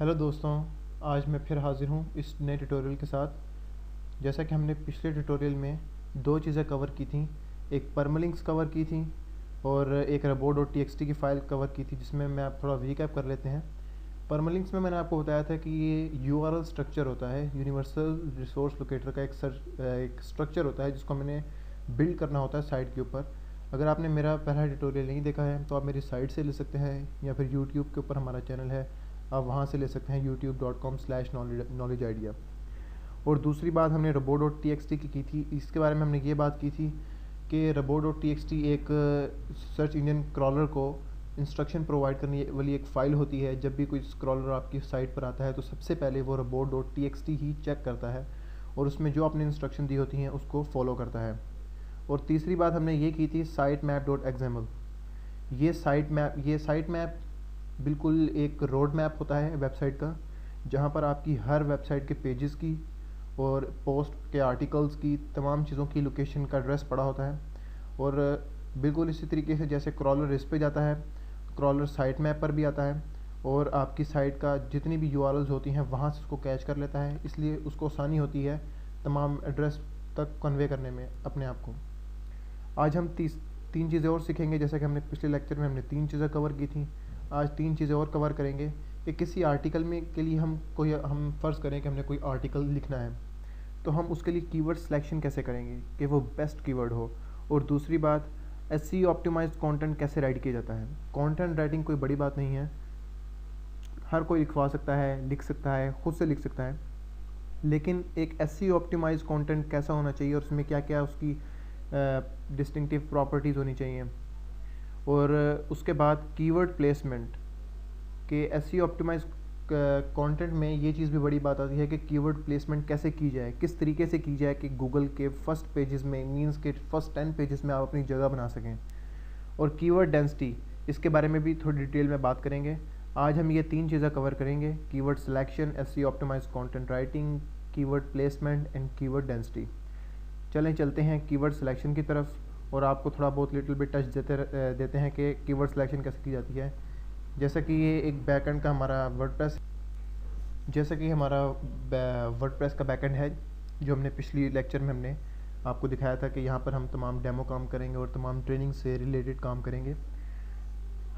Hello दोस्तों। आज मैं फिर हाज़िर हूँ इस नए ट्यूटोरियल के साथ। जैसा कि हमने पिछले ट्यूटोरियल में दो चीज़ें कवर की थी, एक परमलिंक्स कवर की थी और एक robot.txt की फ़ाइल कवर की थी, जिसमें मैं आप थोड़ा रिकैप कर लेते हैं। परमलिंक्स में मैंने आपको बताया था कि ये यूआरएल स्ट्रक्चर होता है, यूनिवर्सल रिसोर्स लोकेटर का एक स्ट्रक्चर होता है जिसको मैंने बिल्ड करना होता है साइट के ऊपर। अगर आपने मेरा पहला ट्यूटोरियल नहीं देखा है तो आप मेरी साइट से ले सकते हैं, या फिर यूट्यूब के ऊपर हमारा चैनल है, आप वहाँ से ले सकते हैं youtube.com/knowledge idea। और दूसरी बात हमने robot.txt की थी। इसके बारे में हमने ये बात की थी कि robot.txt एक सर्च इंजन क्रॉलर को इंस्ट्रक्शन प्रोवाइड करने वाली एक फ़ाइल होती है। जब भी कोई स्क्रॉलर आपकी साइट पर आता है तो सबसे पहले वो robot.txt ही चेक करता है और उसमें जो आपने इंस्ट्रक्शन दी होती हैं उसको फॉलो करता है। और तीसरी बात हमने ये की थी sitemap.xml। ये साइट मैप बिल्कुल एक रोड मैप होता है वेबसाइट का, जहाँ पर आपकी हर वेबसाइट के पेजेस की और पोस्ट के आर्टिकल्स की तमाम चीज़ों की लोकेशन का एड्रेस पड़ा होता है। और बिल्कुल इसी तरीके से जैसे क्रॉलर इस पे जाता है, क्रॉलर साइट मैप पर भी आता है और आपकी साइट का जितनी भी यूआरएल्स होती हैं वहाँ से उसको कैच कर लेता है, इसलिए उसको आसानी होती है तमाम एड्रेस तक कन्वे करने में अपने आप को। आज हम तीन चीज़ें और सीखेंगे। जैसा कि हमने पिछले लेक्चर में हमने तीन चीज़ें कवर की थी, आज तीन चीज़ें और कवर करेंगे कि किसी आर्टिकल में के लिए हम फ़र्ज़ करें कि हमने कोई आर्टिकल लिखना है, तो हम उसके लिए कीवर्ड सिलेक्शन कैसे करेंगे कि वो बेस्ट कीवर्ड हो। और दूसरी बात, एसईओ ऑप्टिमाइज्ड कंटेंट कैसे राइट किया जाता है। कंटेंट राइटिंग कोई बड़ी बात नहीं है, हर कोई लिखवा सकता है, लिख सकता है, ख़ुद से लिख सकता है, लेकिन एक एसईओ ऑप्टिमाइज्ड कंटेंट कैसा होना चाहिए और उसमें क्या क्या उसकी डिस्टिंक्टिव प्रॉपर्टीज़ होनी चाहिए। और उसके बाद कीवर्ड प्लेसमेंट के एसईओ ऑप्टिमाइज कंटेंट में ये चीज़ भी बड़ी बात आती है कि कीवर्ड प्लेसमेंट कैसे की जाए, किस तरीके से की जाए कि गूगल के फर्स्ट पेजेस में, मींस के फर्स्ट 10 पेजेस में आप अपनी जगह बना सकें। और कीवर्ड डेंसिटी, इसके बारे में भी थोड़ी डिटेल में बात करेंगे। आज हम ये तीन चीज़ें कवर करेंगे, keyword selection, SEO optimize content writing, keyword placement and keyword density. चलते हैं कीवर्ड सिलेक्शन की तरफ और आपको थोड़ा बहुत लिटिल बिट टच देते हैं कि कीवर्ड सिलेक्शन कैसे की जाती है। जैसा कि ये एक बैकएंड का हमारा वर्डप्रेस का बैकएंड है, जो हमने पिछली लेक्चर में हमने आपको दिखाया था कि यहाँ पर हम तमाम डेमो काम करेंगे और तमाम ट्रेनिंग से रिलेटेड काम करेंगे।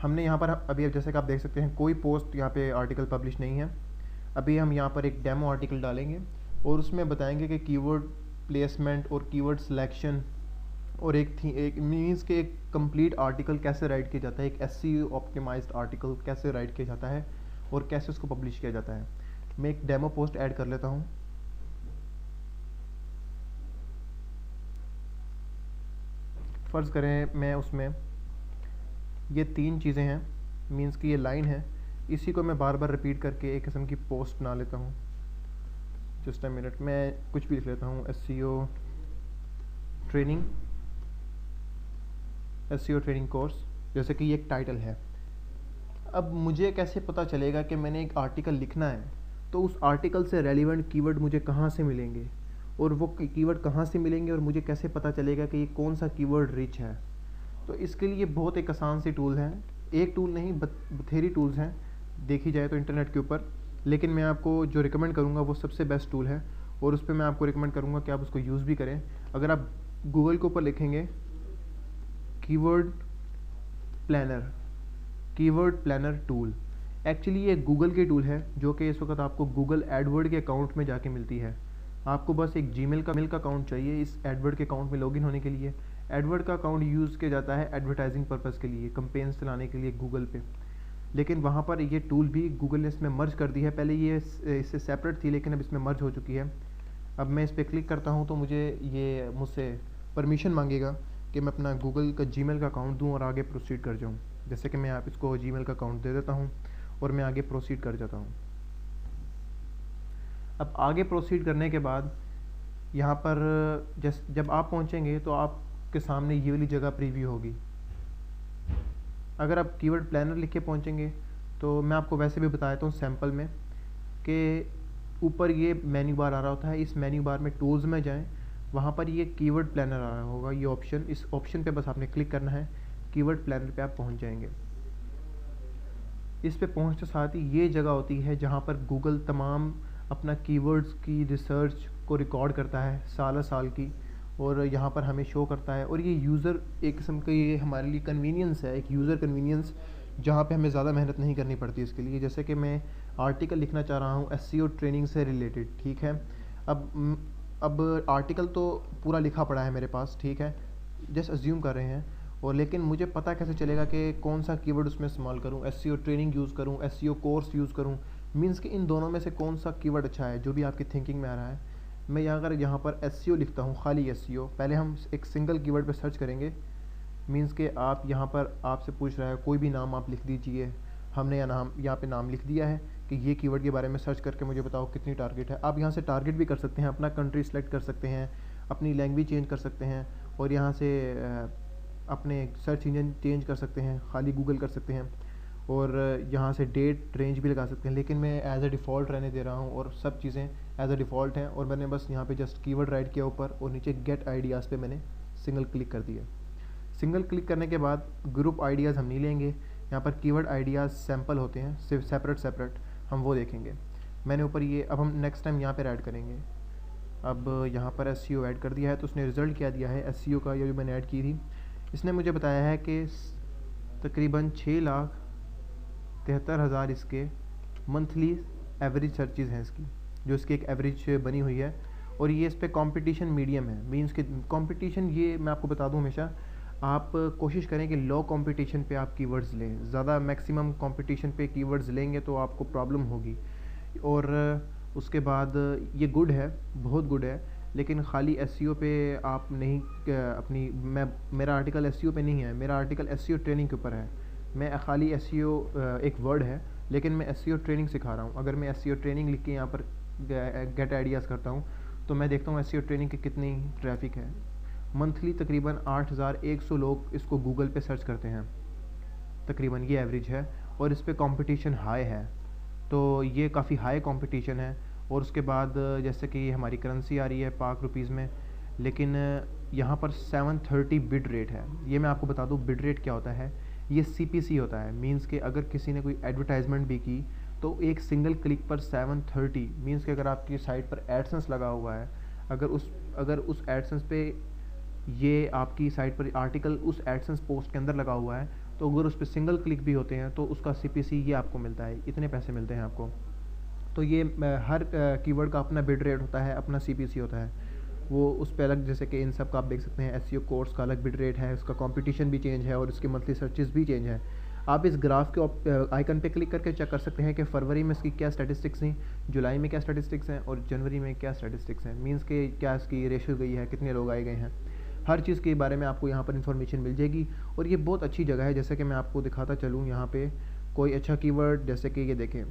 हमने यहाँ पर अभी जैसे कि आप देख सकते हैं कोई पोस्ट यहाँ पे आर्टिकल पब्लिश नहीं है। अभी हम यहाँ पर एक डेमो आर्टिकल डालेंगे और उसमें बताएंगे कि कीवर्ड प्लेसमेंट और कीवर्ड सिलेक्शन और एक मीन्स के एक कंप्लीट आर्टिकल कैसे राइट किया जाता है, एक एसईओ ऑप्टिमाइज्ड आर्टिकल कैसे राइट किया जाता है और कैसे उसको पब्लिश किया जाता है। मैं एक डेमो पोस्ट ऐड कर लेता हूँ। फ़र्ज़ करें मैं उसमें ये तीन चीज़ें हैं, मीन्स की ये लाइन है, इसी को मैं बार बार रिपीट करके एक किस्म की पोस्ट बना लेता हूँ। जस्ट अ मिनट, मैं कुछ भी लिख लेता हूँ, एसईओ ट्रेनिंग कोर्स, जैसे कि ये एक टाइटल है। अब मुझे कैसे पता चलेगा कि मैंने एक आर्टिकल लिखना है, तो उस आर्टिकल से रेलिवेंट कीवर्ड मुझे कहाँ से मिलेंगे और वो कीवर्ड कहाँ से मिलेंगे और मुझे कैसे पता चलेगा कि ये कौन सा कीवर्ड रिच है। तो इसके लिए बहुत एक आसान सी टूल है, एक टूल नहीं बथेरी टूल्स हैं देखी जाए तो इंटरनेट के ऊपर, लेकिन मैं आपको जो रिकमेंड करूँगा वो सबसे बेस्ट टूल है और उस पर मैं आपको रिकमेंड करूँगा कि आप उसको यूज़ भी करें। अगर आप गूगल के ऊपर लिखेंगे कीवर्ड प्लानर टूल, एक्चुअली ये गूगल की टूल है जो कि इस वक्त आपको गूगल एडवर्ड के अकाउंट में जाके मिलती है। आपको बस एक जीमेल का अकाउंट चाहिए इस एडवर्ड के अकाउंट में लॉगिन होने के लिए। एडवर्ड का अकाउंट यूज़ किया जाता है एडवर्टाइजिंग पर्पज़ के लिए, कंपेन्स चलाने के लिए गूगल पे, लेकिन वहाँ पर ये टूल भी गूगल ने इसमें मर्ज कर दी है। पहले ये इससे सेपरेट थी लेकिन अब इसमें मर्ज हो चुकी है। अब मैं इस पर क्लिक करता हूँ तो मुझसे परमिशन मांगेगा कि मैं अपना गूगल का जीमेल का अकाउंट दूँ और आगे प्रोसीड कर जाऊँ। जैसे कि मैं आप इसको जीमेल का अकाउंट दे देता हूँ और मैं आगे प्रोसीड कर जाता हूँ। अब आगे प्रोसीड करने के बाद यहाँ पर जब आप पहुँचेंगे तो आपके सामने ये वाली जगह प्रीव्यू होगी। अगर आप कीवर्ड प्लानर लिख के पहुँचेंगे तो मैं आपको वैसे भी बता देता हूँ सैम्पल में कि ऊपर ये मेन्यू बार आ रहा होता है। इस मेन्यू बार में टूल्स में जाएं, वहाँ पर ये कीवर्ड प्लानर आ रहा होगा, ये ऑप्शन, इस ऑप्शन पे बस आपने क्लिक करना है, कीवर्ड प्लानर पे आप पहुँच जाएंगे। इस पे पहुंचते साथ ही ये जगह होती है जहाँ पर गूगल तमाम अपना कीवर्ड्स की रिसर्च को रिकॉर्ड करता है साल साल की, और यहाँ पर हमें शो करता है। और ये यूज़र एक किस्म का ये हमारे लिए कन्वीनियंस है, एक यूज़र कन्वीनियंस, जहाँ पे हमें ज़्यादा मेहनत नहीं करनी पड़ती इसके लिए। जैसे कि मैं आर्टिकल लिखना चाह रहा हूँ एसईओ ट्रेनिंग से रिलेटेड, ठीक है। अब आर्टिकल तो पूरा लिखा पड़ा है मेरे पास, ठीक है, जस्ट अज्यूम कर रहे हैं। और लेकिन मुझे पता कैसे चलेगा कि कौन सा कीवर्ड उसमें इस्तेमाल करूँ, एसईओ ट्रेनिंग यूज़ करूँ, एसईओ कोर्स यूज़ करूँ, मीन्स कि इन दोनों में से कौन सा कीवर्ड अच्छा है, जो भी आपकी थिंकिंग में आ रहा है। मैं अगर यहाँ पर एसईओ लिखता हूँ, खाली एसईओ, पहले हम एक सिंगल कीवर्ड पे सर्च करेंगे। मीन्स के आप यहाँ पर आपसे पूछ रहा है कोई भी नाम आप लिख दीजिए। हमने यहाँ पे नाम लिख दिया है कि ये कीवर्ड के बारे में सर्च करके मुझे बताओ कितनी टारगेट है। आप यहाँ से टारगेट भी कर सकते हैं, अपना कंट्री सेलेक्ट कर सकते हैं, अपनी लैंग्वेज चेंज कर सकते हैं, और यहाँ से अपने सर्च इंजन चेंज कर सकते हैं, खाली गूगल कर सकते हैं, और यहाँ से डेट रेंज भी लगा सकते हैं। लेकिन मैं एज अ डिफ़ॉल्ट रहने दे रहा हूँ और सब चीज़ें एज अ डिफ़ॉल्ट हैं। और मैंने बस यहाँ पे जस्ट कीवर्ड राइट किया ऊपर, और नीचे गेट आइडियाज़ पे मैंने सिंगल क्लिक कर दिया। सिंगल क्लिक करने के बाद ग्रुप आइडियाज़ हम नहीं लेंगे, यहाँ पर कीवर्ड आइडियाज़ सैम्पल होते हैं, सिर्फ सेपरेट हम वो देखेंगे। मैंने ऊपर ये, अब हम नेक्स्ट टाइम यहाँ पर ऐड करेंगे। अब यहाँ पर एसईओ ऐड कर दिया है, तो उसने रिज़ल्ट क्या दिया है एसईओ का, ये भी मैंने ऐड की थी। इसने मुझे बताया है कि तकरीबन 6,73,000 इसके मंथली एवरेज सर्चेज़ हैं इसकी, जो इसकी एक एवरेज बनी हुई है। और ये इस पर कॉम्पिटिशन मीडियम है, मीन्स कि कॉम्पिटिशन, ये मैं आपको बता दूं, हमेशा आप कोशिश करें कि लो कंपटीशन पे आप कीवर्ड्स लें। ज़्यादा मैक्सिमम कंपटीशन पे कीवर्ड्स लेंगे तो आपको प्रॉब्लम होगी। और उसके बाद ये गुड है, बहुत गुड है, लेकिन खाली एसईओ पे आप नहीं अपनी, मेरा आर्टिकल एसईओ पे नहीं है, मेरा आर्टिकल एसईओ ट्रेनिंग के ऊपर है। मैं खाली एसईओ एक वर्ड है, लेकिन मैं एसईओ ट्रेनिंग सिखा रहा हूँ। अगर मैं एसईओ ट्रेनिंग लिख के यहाँ पर गेट आइडियाज़ करता हूँ, तो मैं देखता हूँ एसईओ ट्रेनिंग की कितनी ट्रैफिक है। मंथली तकरीबन 8,100 लोग इसको गूगल पे सर्च करते हैं तकरीबन, ये एवरेज है। और इस पर कॉम्पिटिशन हाई है, तो ये काफ़ी हाई कंपटीशन है। और उसके बाद जैसे कि ये हमारी करेंसी आ रही है पाक रुपीज़ में, लेकिन यहाँ पर 730 बिड रेट है। ये मैं आपको बता दूँ बिड रेट क्या होता है, ये सीपीसी होता है। मींस कि अगर किसी ने कोई एडवर्टाइजमेंट भी की तो एक सिंगल क्लिक पर 730, मींस कि अगर आपकी साइट पर एडसेंस लगा हुआ है, अगर उस एडसेंस पे ये आपकी साइट पर आर्टिकल उस एडसेंस पोस्ट के अंदर लगा हुआ है, तो अगर उस पर सिंगल क्लिक भी होते हैं तो उसका सीपीसी ये आपको मिलता है, इतने पैसे मिलते हैं आपको। तो ये हर कीवर्ड का अपना बिड रेट होता है, अपना सीपीसी होता है, वो उस पर अलग। जैसे कि इन सब का आप देख सकते हैं, एसईओ कोर्स का अलग बिड रेट है, उसका कंपटीशन भी चेंज है, और इसकी मंथली सर्चेस भी चेंज है। आप इस ग्राफ के आइकन पे क्लिक करके चेक कर सकते हैं कि फरवरी में इसकी क्या स्टैटिस्टिक्स हैं, जुलाई में क्या स्टैटिस्टिक्स हैं, और जनवरी में क्या स्टैटिस्टिक्स हैं। मींस के क्या इसकी रेशियो गई है, कितने लोग आए गए हैं, हर चीज़ के बारे में आपको यहाँ पर इन्फॉर्मेशन मिल जाएगी। और ये बहुत अच्छी जगह है। जैसे कि मैं आपको दिखाता चलूँ, यहाँ पे कोई अच्छा कीवर्ड, जैसे कि ये देखें,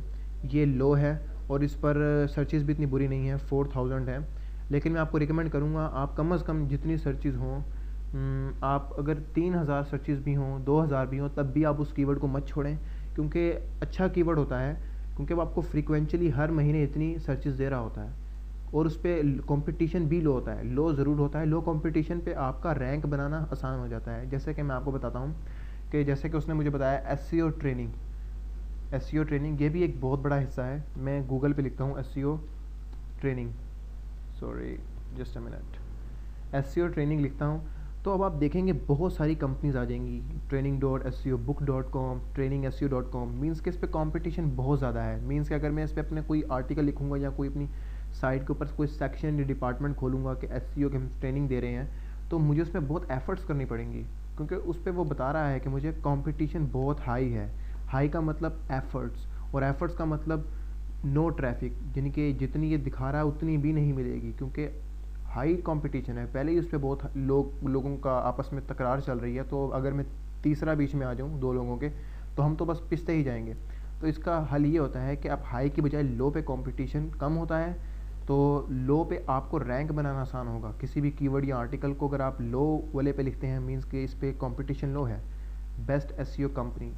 ये लो है और इस पर सर्चेज़ भी इतनी बुरी नहीं है, 4000 है। लेकिन मैं आपको रिकमेंड करूँगा आप कम से कम जितनी सर्चेज़ हों, आप अगर 3000 सर्चेज़ भी हों, 2000 भी हों, तब भी आप उस कीवर्ड को मत छोड़ें, क्योंकि अच्छा कीवर्ड होता है, क्योंकि वो आपको फ्रीक्वेंटली हर महीने इतनी सर्चेज़ दे रहा होता है। और उस पर कंपटीशन भी लो होता है, लो ज़रूर होता है। लो कंपटीशन पे आपका रैंक बनाना आसान हो जाता है। जैसे कि मैं आपको बताता हूँ कि जैसे कि उसने मुझे बताया एसईओ ट्रेनिंग, एसईओ ट्रेनिंग ये भी एक बहुत बड़ा हिस्सा है। मैं गूगल पे लिखता हूँ SEO training, sorry just a minute, SEO training लिखता हूँ, तो अब आप देखेंगे बहुत सारी कंपनीज आ जाएंगी, training.seo.book.com, training.seo.com। मीन्स कि इस पर कॉम्पिटिशन बहुत ज़्यादा है। मीन्स कि अगर मैं इस पर अपने कोई आर्टिकल लिखूँगा या कोई अपनी साइट के ऊपर कोई सेक्शन या डिपार्टमेंट खोलूँगा कि एसईओ की हम ट्रेनिंग दे रहे हैं, तो मुझे उसमें बहुत एफर्ट्स करनी पड़ेंगी, क्योंकि उस पर वो बता रहा है कि मुझे कंपटीशन बहुत हाई है। हाई का मतलब एफर्ट्स, और एफर्ट्स का मतलब नो ट्रैफिक, यानी कि जितनी ये दिखा रहा है उतनी भी नहीं मिलेगी, क्योंकि हाई कंपटीशन है। पहले ही उस पर बहुत लोगों का आपस में तकरार चल रही है। तो अगर मैं तीसरा बीच में आ जाऊँ दो लोगों के, तो हम तो बस पिसते ही जाएंगे। तो इसका हल ये होता है कि आप हाई की बजाय लो पे कंपटीशन कम होता है, तो लो पे आपको रैंक बनाना आसान होगा। किसी भी कीवर्ड या आर्टिकल को अगर आप लो वाले पे लिखते हैं, मींस कि इस पर कंपटीशन लो है। बेस्ट एसईओ कंपनी,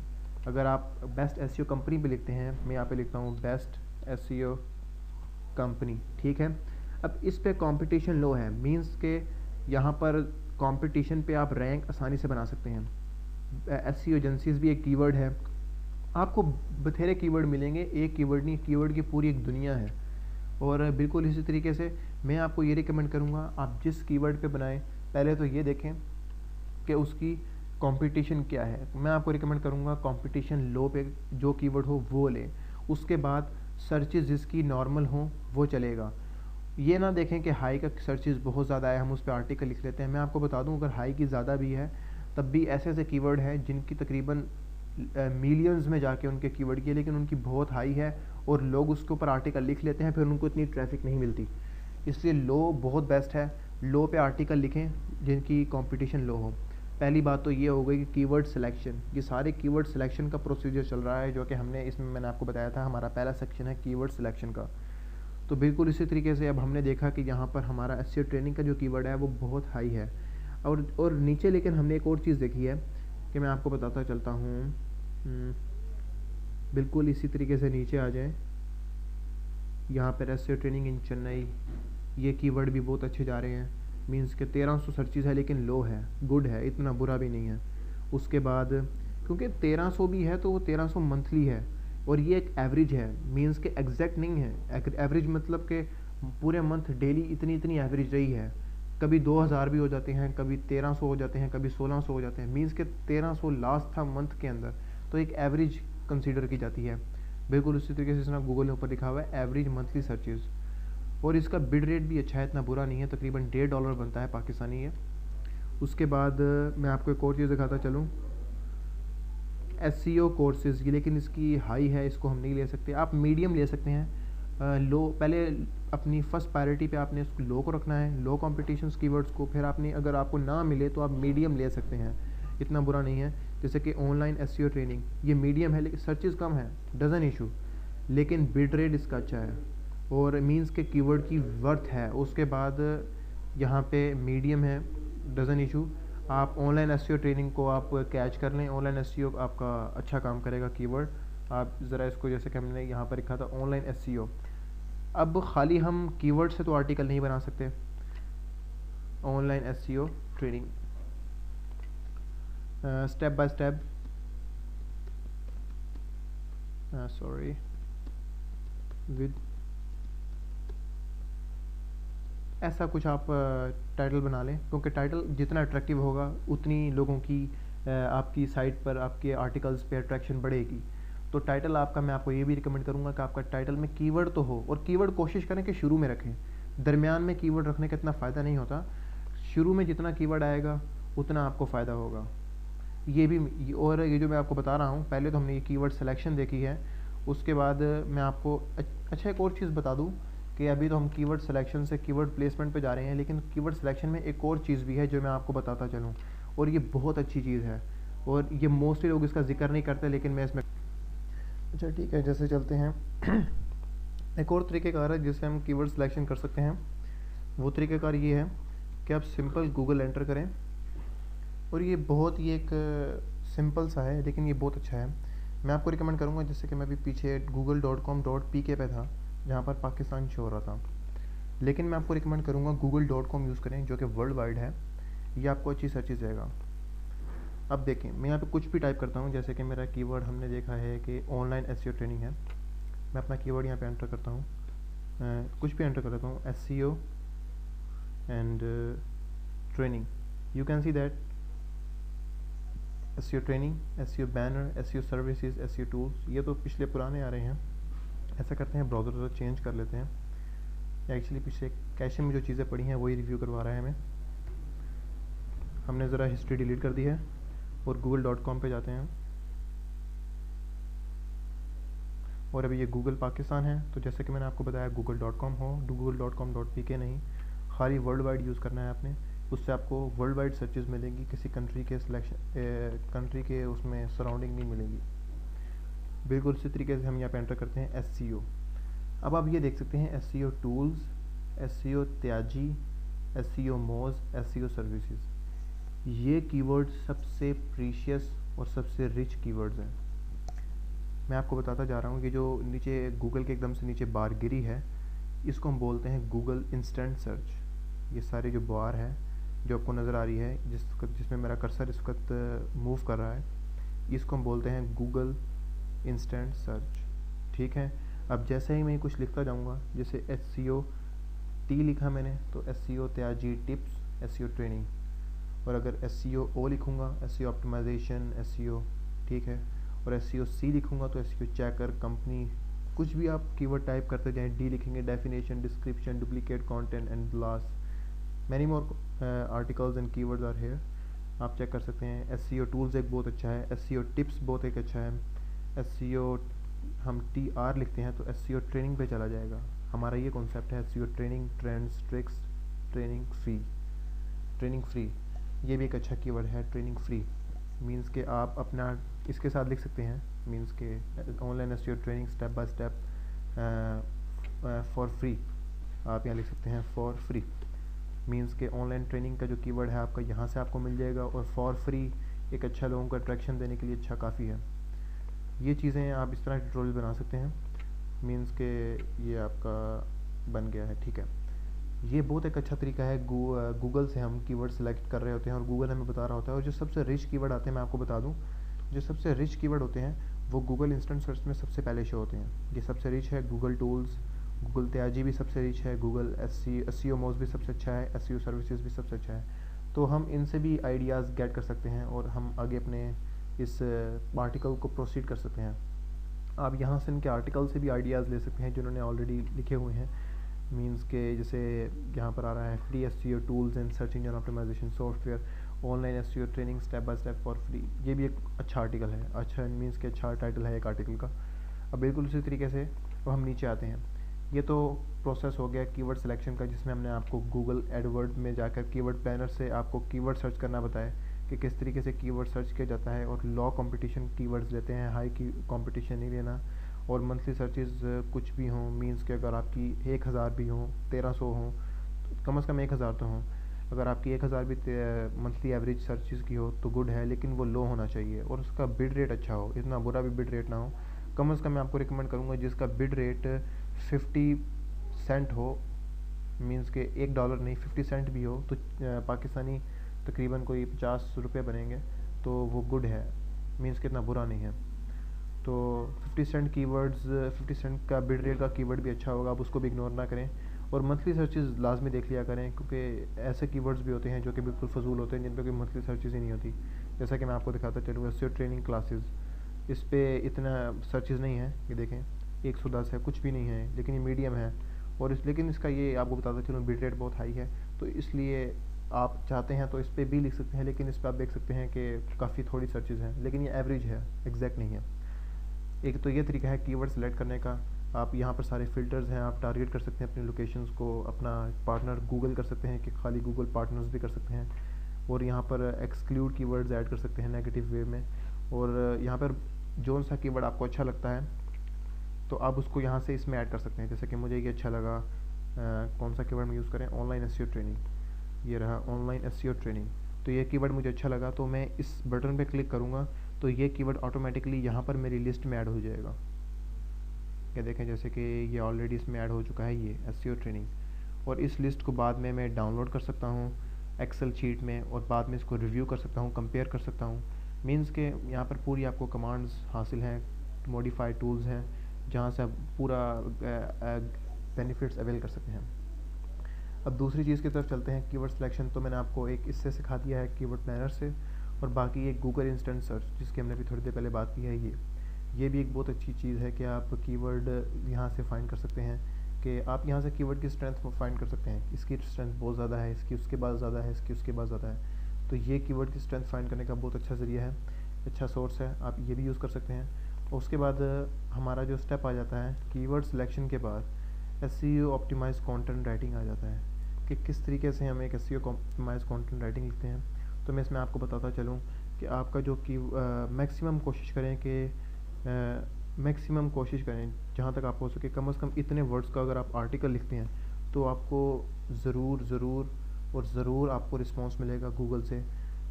अगर आप बेस्ट एसईओ कंपनी पे लिखते हैं, मैं यहाँ पे लिखता हूँ बेस्ट एसईओ कंपनी, ठीक है। अब इस पे कंपटीशन लो है, मींस के यहाँ पर कंपटीशन पे आप रैंक आसानी से बना सकते हैं। एसईओ एजेंसीज भी एक कीवर्ड है, आपको बथेरे कीवर्ड मिलेंगे, एक कीवर्ड नहीं, कीवर्ड की पूरी एक दुनिया है। और बिल्कुल इसी तरीके से मैं आपको ये रिकमेंड करूँगा, आप जिस कीवर्ड पे बनाएं पहले तो ये देखें कि उसकी कंपटीशन क्या है। मैं आपको रिकमेंड करूँगा कंपटीशन लो पे जो कीवर्ड हो वो लें। उसके बाद सर्चेज जिसकी नॉर्मल हो वो चलेगा। ये ना देखें कि हाई का सर्चेज बहुत ज़्यादा है हम उस पर आर्टिकल लिख लेते हैं। मैं आपको बता दूं, अगर हाई की ज़्यादा भी है तब भी ऐसे ऐसे कीवर्ड हैं जिनकी तकरीबन मिलियंस में जाके उनके कीवर्ड की, लेकिन उनकी बहुत हाई है और लोग उसके ऊपर आर्टिकल लिख लेते हैं, फिर उनको इतनी ट्रैफिक नहीं मिलती। इसलिए लो बहुत बेस्ट है। लो पे आर्टिकल लिखें जिनकी कंपटीशन लो हो। पहली बात तो ये हो गई कि कीवर्ड सिलेक्शन, ये सारे कीवर्ड सिलेक्शन का प्रोसीजर चल रहा है जो कि हमने इसमें मैंने आपको बताया था, हमारा पहला सेक्शन है कीवर्ड सिलेक्शन का। तो बिल्कुल इसी तरीके से अब हमने देखा कि यहाँ पर हमारा एसईओ ट्रेनिंग का जो कीवर्ड है वो बहुत हाई है। और नीचे लेकिन हमने एक और चीज़ देखी है कि मैं आपको बताता चलता हूँ। बिल्कुल इसी तरीके से नीचे आ जाएं, यहाँ पर एसईओ ट्रेनिंग इन चेन्नई, ये कीवर्ड भी बहुत अच्छे जा रहे हैं। मींस के 1300 सर्चेज है लेकिन लो है, गुड है, इतना बुरा भी नहीं है। उसके बाद क्योंकि 1300 भी है तो वो 1300 मंथली है और ये एक एवरेज है, मींस के एग्जैक्ट नहीं है। एवरेज मतलब कि पूरे मंथ डेली इतनी इतनी एवरेज रही है। कभी 2000 भी हो जाते हैं, कभी 1300 हो जाते हैं, कभी 1600 हो जाते हैं। मींस के 1300 लास्ट था मंथ के अंदर, तो एक एवरेज कंसीडर की जाती है। बिल्कुल उसी तरीके से इसना गूगल ने ऊपर लिखा हुआ है एवरेज मंथली सर्चेज। और इसका बिड रेट भी अच्छा है, इतना बुरा नहीं है, तकरीबन $1.5 बनता है पाकिस्तानी है। उसके बाद मैं आपको एक और चीज़ दिखाता चलूँ, एसईओ कोर्सेज, ये लेकिन इसकी हाई है, इसको हम नहीं ले सकते। आप मीडियम ले सकते हैं। लो पहले अपनी फर्स्ट प्रायोरिटी पे आपने उसको लो को रखना है, लो कॉम्पिटिशन्स कीवर्ड्स को। फिर आपने अगर आपको ना मिले तो आप मीडियम ले सकते हैं, इतना बुरा नहीं है। जैसे कि ऑनलाइन एसईओ ट्रेनिंग, ये मीडियम है लेकिन सर्चेज कम है, डजन इशू, लेकिन बिड रेट इसका अच्छा है और मींस के कीवर्ड की वर्थ है। उसके बाद यहाँ पे मीडियम है, डजन इशू। आप ऑनलाइन एसईओ ट्रेनिंग को आप कैच कर लें, ऑनलाइन एसईओ आपका अच्छा काम करेगा कीवर्ड। आप ज़रा इसको, जैसे कि हमने यहाँ पर लिखा था ऑनलाइन एसईओ। अब खाली हम कीवर्ड से तो आर्टिकल नहीं बना सकते। Online SEO training step by step, sorry, with ऐसा कुछ आप टाइटल बना लें, क्योंकि टाइटल जितना अट्रैक्टिव होगा उतनी लोगों की आपकी साइट पर आपके आर्टिकल्स पे अट्रैक्शन बढ़ेगी। तो टाइटल आपका, मैं आपको ये भी रिकमेंड करूँगा कि आपका टाइटल में कीवर्ड तो हो, और कीवर्ड कोशिश करें कि शुरू में रखें। दरमियान में कीवर्ड रखने का इतना फ़ायदा नहीं होता। शुरू में जितना कीवर्ड आएगा उतना आपको फ़ायदा होगा। ये भी, और ये जो मैं आपको बता रहा हूँ, पहले तो हमने ये कीवर्ड सिलेक्शन देखी है। उसके बाद मैं आपको अच्छा एक और चीज़ बता दूँ कि अभी तो हम कीवर्ड सिलेक्शन से कीवर्ड प्लेसमेंट पे जा रहे हैं, लेकिन कीवर्ड सिलेक्शन में एक और चीज़ भी है जो मैं आपको बताता चलूँ, और ये बहुत अच्छी चीज़ है और ये मोस्टली लोग इसका जिक्र नहीं करते, लेकिन मैं इसमें, अच्छा ठीक है, जैसे चलते हैं एक और तरीक़ेकार है जिससे हम कीवर्ड सिलेक्शन कर सकते हैं। वो तरीक़ेकार ये है कि आप सिंपल गूगल एंटर करें, और ये बहुत ही एक सिंपल सा है लेकिन ये बहुत अच्छा है। मैं आपको रिकमेंड करूँगा, जैसे कि मैं अभी पीछे google.com.pk पे था जहाँ पर पाकिस्तान शो हो रहा था, लेकिन मैं आपको रिकमेंड करूँगा google.com यूज़ करें जो कि वर्ल्ड वाइड है। ये आपको अच्छी सर्चेज देगा। अब देखें, मैं यहाँ पे कुछ भी टाइप करता हूँ, जैसे कि मेरा कीवर्ड हमने देखा है कि ऑनलाइन एसईओ ट्रेनिंग है। मैं अपना कीवर्ड यहाँ पे एंटर करता हूँ, कुछ भी एंटर कर देता हूँ, SEO and training. You can see that SEO training, SEO banner, SEO services, SEO tools, ये तो पिछले पुराने आ रहे हैं। ऐसा करते हैं, ब्राउज़र तो चेंज कर लेते हैं। एक्चुअली पिछले कैशे में जो चीज़ें पड़ी हैं वही रिव्यू करवा रहा है हमें। हमने ज़रा हिस्ट्री डिलीट कर दी है और google.com पे जाते हैं, और अभी ये गूगल पाकिस्तान है। तो जैसे कि मैंने आपको बताया google.com हो, google.com.pk नहीं, खाली वर्ल्ड वाइड यूज़ करना है आपने। उससे आपको वर्ल्ड वाइड सर्चेज मिलेंगी, किसी कंट्री के कंट्री के उसमें सराउंडिंग नहीं मिलेगी। बिल्कुल इसी तरीके से हम यहाँ पे एंटर करते हैं एसईओ। अब आप ये देख सकते हैं एसईओ टूल्स, एसईओ त्याजी, एसईओ मोज, एसईओ सर्विसेज। ये कीवर्ड्स सबसे प्रीशियस और सबसे रिच कीवर्ड्स हैं। मैं आपको बताता जा रहा हूँ कि जो नीचे गूगल के एकदम से नीचे बार गिरी है, इसको हम बोलते हैं गूगल इंस्टेंट सर्च। ये सारी जो बार है जो आपको नज़र आ रही है, जिसमें मेरा कर्सर इस वक्त मूव कर रहा है, इसको हम बोलते हैं गूगल इंस्टेंट सर्च। ठीक है, अब जैसे ही मैं कुछ लिखता जाऊँगा, जैसे SEO टी लिखा मैंने तो SEO त्याजी टिप्स, SEO ट्रेनिंग। और अगर SEO ओ लिखूँगा, SEO ऑप्टिमाइजेशन, SEO, ठीक है। और SEO सी लिखूँगा तो SEO चेकर, कंपनी, कुछ भी आप कीवर्ड टाइप करते जाएं। डी लिखेंगे definition, description, duplicate content and last many more articles and keywords are here. आप चेक कर सकते हैं। SEO टूल्स एक बहुत अच्छा है, SEO टिप्स बहुत एक अच्छा है। SEO हम TR लिखते हैं तो SEO ट्रेनिंग पे चला जाएगा। हमारा ये कॉन्सेप्ट है SEO training, trends, tricks, training free. Training free ये भी एक अच्छा कीवर्ड है। ट्रेनिंग फ्री मींस के आप अपना इसके साथ लिख सकते हैं, मींस के online SEO training step by step for free. आप यहाँ लिख सकते हैं फॉर फ्री, मींस के ऑनलाइन ट्रेनिंग का जो कीवर्ड है आपका यहाँ से आपको मिल जाएगा। और फॉर फ्री एक अच्छा लोगों को अट्रैक्शन देने के लिए अच्छा काफ़ी है। ये चीज़ें आप इस तरह ट्यूटोरियल बना सकते हैं, मींस के ये आपका बन गया है। ठीक है, ये बहुत एक अच्छा तरीका है। गूगल से हम कीवर्ड सेलेक्ट कर रहे होते हैं और गूगल हमें बता रहा होता है। और जो सबसे रिच कीवर्ड आते हैं, मैं आपको बता दूं, जो सबसे रिच कीवर्ड होते हैं वो गूगल इंस्टेंट सर्च में सबसे पहले शो होते हैं। ये सबसे रिच है। गूगल टूल्स, गूगल त्याजी भी सबसे रिच है, गूगल SEO मोज भी सबसे अच्छा है, SEO सर्विसेज भी सबसे अच्छा है। तो हम इनसे भी आइडियाज़ गेट कर सकते हैं और हम आगे अपने इस आर्टिकल को प्रोसीड कर सकते हैं। आप यहाँ से इनके आर्टिकल से भी आइडियाज़ ले सकते हैं जिन्होंने ऑलरेडी लिखे हुए हैं, मींस के जैसे यहाँ पर आ रहा है free SEO tools and search engine optimization software, online SEO training step by step for free. ये भी एक अच्छा आर्टिकल है, अच्छा मींस के अच्छा टाइटल है एक आर्टिकल का। अब बिल्कुल उसी तरीके से अब हम नीचे आते हैं। ये तो प्रोसेस हो गया कीवर्ड सिलेक्शन का, जिसमें हमने आपको गूगल एडवर्ड में जाकर कीवर्ड प्लानर से आपको कीवर्ड सर्च करना बताया कि किस तरीके से कीवर्ड सर्च किया जाता है। और लो कंपटीशन कीवर्ड्स लेते हैं, हाई की कंपटीशन नहीं लेना। और मंथली सर्चेज कुछ भी हों, मींस के अगर आपकी 1000 भी हों, 1300 हों, तो कम से कम 1000 तो हों। अगर आपकी 1000 भी मंथली एवरेज सर्चेज की हो तो गुड है, लेकिन वो लो होना चाहिए और उसका बिड रेट अच्छा हो, इतना बुरा भी बिड रेट ना हो। कम से कम मैं आपको रिकमेंड करूँगा जिसका बिड रेट 50 सेंट हो, मींस के $1 नहीं 50 सेंट भी हो, तो पाकिस्तानी तकरीबन कोई 50 रुपये बनेंगे, तो वो गुड है, मींस के इतना बुरा नहीं है। तो 50 सेंट कीवर्ड्स, 50 सेंट का बिड रेट का कीवर्ड भी अच्छा होगा, आप उसको भी इग्नोर ना करें। और मंथली सर्चेज लाजमी देख लिया करें, क्योंकि ऐसे कीवर्ड्स भी होते हैं जो कि बिल्कुल फजूल होते हैं, जिन पर कोई मंथली सर्चेज ही नहीं होती। जैसा कि मैं आपको दिखाता चलूँ, SEO ट्रेनिंग क्लासेस, इस पर इतना सर्चेज नहीं है। ये देखें 110 है, कुछ भी नहीं है, लेकिन ये मीडियम है। और लेकिन इसका ये आपको बताता चलूँ बिड रेट बहुत हाई है, तो इसलिए आप चाहते हैं तो इस पर भी लिख सकते हैं। लेकिन इस पर आप देख सकते हैं कि काफ़ी थोड़ी सर्चेज हैं, लेकिन ये एवरेज है, एग्जैक्ट नहीं है। एक तो ये तरीका है कीवर्ड सेलेक्ट करने का। आप यहाँ पर सारे फ़िल्टर्स हैं, आप टारगेट कर सकते हैं अपनी लोकेशंस को, अपना पार्टनर गूगल कर सकते हैं कि खाली गूगल पार्टनर्स भी कर सकते हैं। और यहाँ पर एक्सक्लूड कीवर्ड्स ऐड कर सकते हैं नेगेटिव वे में। और यहाँ पर जोन सा कीवर्ड आपको अच्छा लगता है तो आप उसको यहाँ से इसमें ऐड कर सकते हैं। जैसे कि मुझे ये अच्छा लगा, कौन सा कीवर्ड में यूज़ करें, ऑनलाइन SEO ट्रेनिंग, ये रहा ऑनलाइन SEO ट्रेनिंग। तो ये कीवर्ड मुझे अच्छा लगा, तो मैं इस बटन पे क्लिक करूँगा तो ये कीवर्ड ऑटोमेटिकली यहाँ पर मेरी लिस्ट में ऐड हो जाएगा। ये देखें जैसे कि ये ऑलरेडी इसमें ऐड हो चुका है, ये SEO ट्रेनिंग। और इस लिस्ट को बाद में मैं डाउनलोड कर सकता हूँ एक्सेल शीट में, और बाद में इसको रिव्यू कर सकता हूँ, कंपेयर कर सकता हूँ। मींस के यहाँ पर पूरी आपको कमांड्स हासिल हैं, मॉडिफाइड टूल्स हैं, जहाँ से आप पूरा बेनिफिट्स अवेल कर सकते हैं। अब दूसरी चीज़ की तरफ चलते हैं, कीवर्ड सिलेक्शन तो मैंने आपको एक इससे सिखा दिया है कीवर्ड प्लानर से, और बाकी एक गूगल इंस्टेंट सर्च जिसकी हमने अभी थोड़ी देर पहले बात की है, ये भी एक बहुत अच्छी चीज़ है कि आप कीवर्ड यहाँ से फाइंड कर सकते हैं, कि आप यहाँ से कीवर्ड की स्ट्रेंथ को फाइंड कर सकते हैं। इसकी स्ट्रेंथ बहुत ज़्यादा है, इसकी उसके बाद ज़्यादा है, इसकी उसके बाद ज़्यादा है। तो ये कीवर्ड की स्ट्रेंथ फाइंड करने का बहुत अच्छा ज़रिया है, अच्छा सोर्स है, आप ये भी यूज़ कर सकते हैं। और उसके बाद हमारा जो स्टेप आ जाता है कीवर्ड सिलेक्शन के बाद, SEO ऑप्टिमाइज कंटेंट राइटिंग आ जाता है कि किस तरीके से हम एक SEO ऑप्टिमाइज कंटेंट राइटिंग लिखते हैं। तो मैं इसमें आपको बताता चलूँ कि आपका जो कि मैक्सिमम कोशिश करें कि मैक्सिमम कोशिश करें जहाँ तक आप हो सके, कम से कम इतने वर्ड्स का अगर आप आर्टिकल लिखते हैं तो आपको ज़रूर आपको रिस्पांस मिलेगा गूगल से।